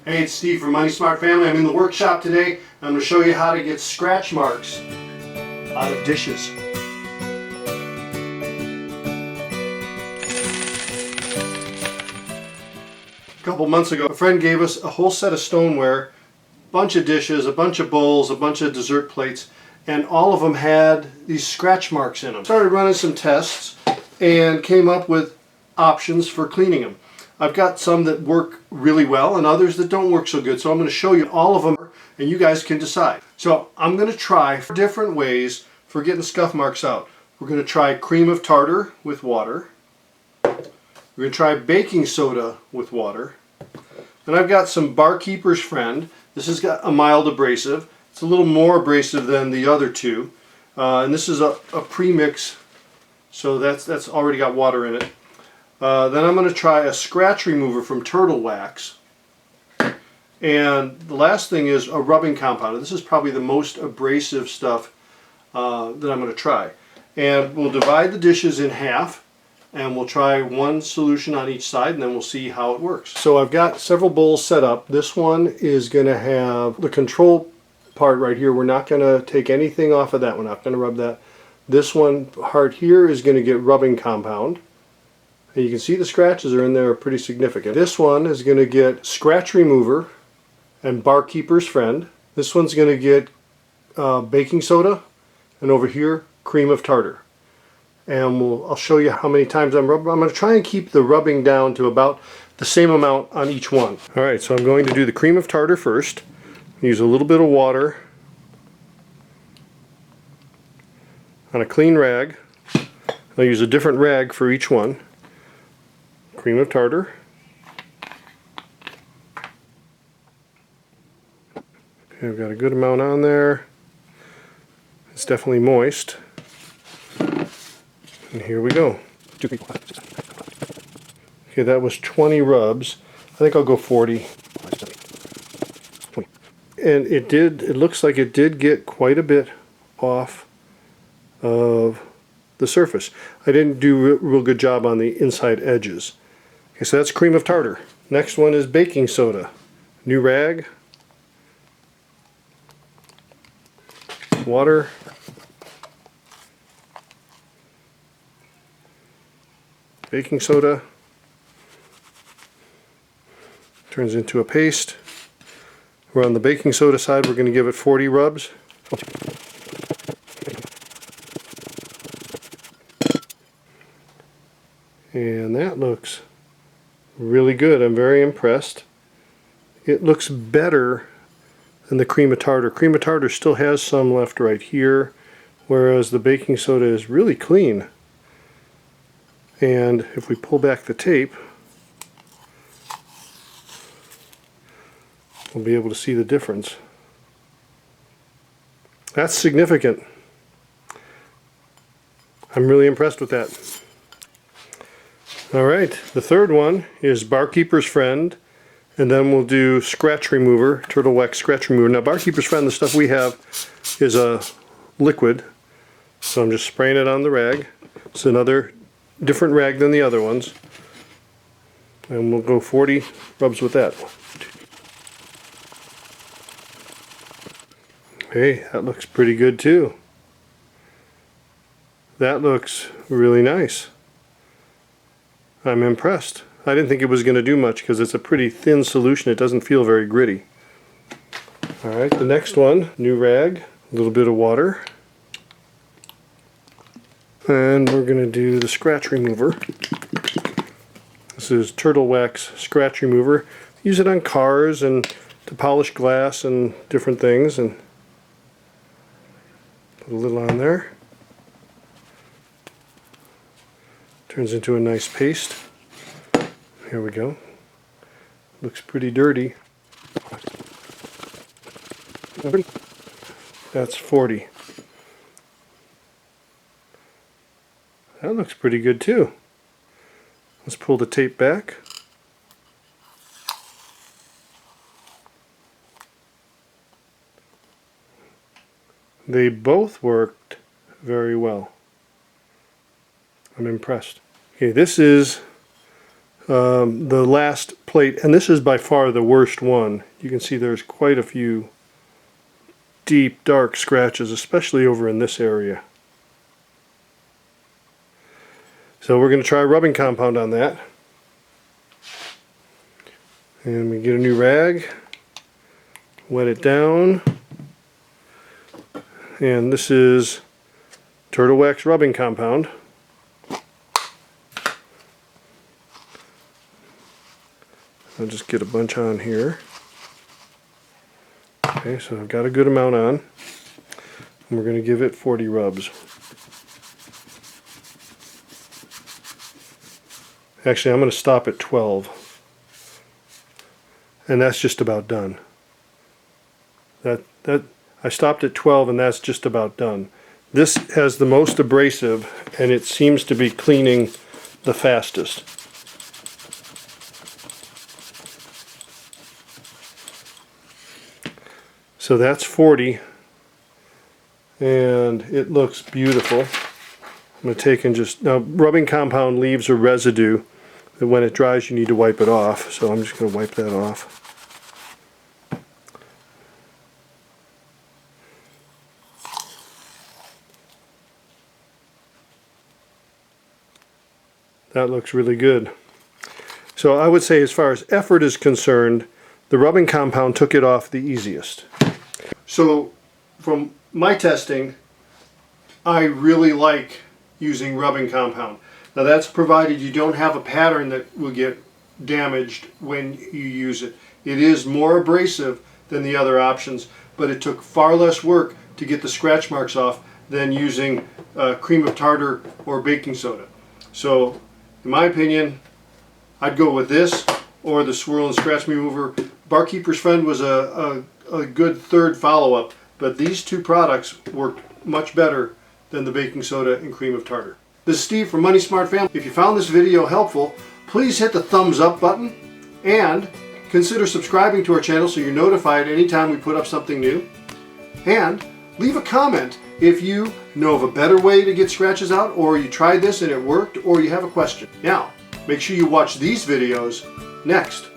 Hey, it's Steve from MoneySmartFamily. I'm in the workshop today. I'm going to show you how to get scratch marks out of dishes. A couple months ago, a friend gave us a whole set of stoneware, a bunch of dishes, a bunch of bowls, a bunch of dessert plates, and all of them had these scratch marks in them. Started running some tests and came up with options for cleaning them. I've got some that work really well and others that don't work so good, so I'm going to show you all of them and you guys can decide. So I'm going to try different ways for getting scuff marks out. We're going to try cream of tartar with water. We're going to try baking soda with water. And I've got some Barkeeper's Friend. This has got a mild abrasive. It's a little more abrasive than the other two. And this is a premix, so that's already got water in it. Then I'm going to try a scratch remover from Turtle Wax. And the last thing is a rubbing compound. This is probably the most abrasive stuff that I'm going to try. And we'll divide the dishes in half and we'll try one solution on each side and then we'll see how it works. So I've got several bowls set up. This one is going to have the control part right here. We're not going to take anything off of that. We're not going to rub that. This one part here is going to get rubbing compound. And you can see the scratches are in there are pretty significant. This one is going to get scratch remover and Barkeeper's Friend. This one's going to get baking soda, and over here cream of tartar. And I'll show you how many times I'm rubbing. I'm going to try and keep the rubbing down to about the same amount on each one. Alright, so I'm going to do the cream of tartar first. Use a little bit of water on a clean rag. I'll use a different rag for each one. Cream of tartar. Okay, I've got a good amount on there. It's definitely moist. And here we go. Okay, that was 20 rubs. I think I'll go 40. And it looks like it did get quite a bit off of the surface. I didn't do a real good job on the inside edges. Okay, so that's cream of tartar. Next one is baking soda. New rag, water, baking soda, turns into a paste. We're on the baking soda side, we're going to give it 40 rubs. And that looks really good. I'm very impressed. It looks better than the cream of tartar. Cream of tartar still has some left right here, whereas the baking soda is really clean. And if we pull back the tape, we'll be able to see the difference. That's significant. I'm really impressed with that. Alright, the third one is Barkeeper's Friend, and then we'll do scratch remover, Turtle Wax scratch remover. Now Barkeeper's Friend, the stuff we have is a liquid, so I'm just spraying it on the rag. It's another different rag than the other ones. And we'll go 40 rubs with that. Hey, that looks pretty good too. That looks really nice. I'm impressed. I didn't think it was going to do much because it's a pretty thin solution. It doesn't feel very gritty. Alright, the next one, new rag, a little bit of water. And we're going to do the scratch remover. This is Turtle Wax scratch remover. Use it on cars and to polish glass and different things. And put a little on there. Turns into a nice paste. Here we go. Looks pretty dirty. That's 40. That looks pretty good too. Let's pull the tape back. They both worked very well. I'm impressed. Okay, this is the last plate, and this is by far the worst one. You can see there's quite a few deep, dark scratches, especially over in this area. So we're going to try rubbing compound on that. And we get a new rag, wet it down, and this is turtle wax rubbing compound. I'll just get a bunch on here. Okay, so I've got a good amount on. And we're going to give it 40 rubs. Actually, I'm going to stop at 12. And that's just about done. I stopped at 12 and that's just about done. This has the most abrasive and it seems to be cleaning the fastest. So that's 40 and it looks beautiful. I'm going to take and just, now rubbing compound leaves a residue that when it dries you need to wipe it off, so I'm just going to wipe that off. That looks really good. So I would say as far as effort is concerned, the rubbing compound took it off the easiest. So from my testing, I really like using rubbing compound. Now that's provided you don't have a pattern that will get damaged when you use it. It is more abrasive than the other options, but it took far less work to get the scratch marks off than using cream of tartar or baking soda. So in my opinion, I'd go with this or the Swirl and Scratch Remover. Barkeeper's Friend was a good third follow-up, but these two products worked much better than the baking soda and cream of tartar. This is Steve from Money Smart Family. If you found this video helpful, please hit the thumbs up button and consider subscribing to our channel so you're notified anytime we put up something new. And leave a comment if you know of a better way to get scratches out, or you tried this and it worked, or you have a question. Now, make sure you watch these videos next.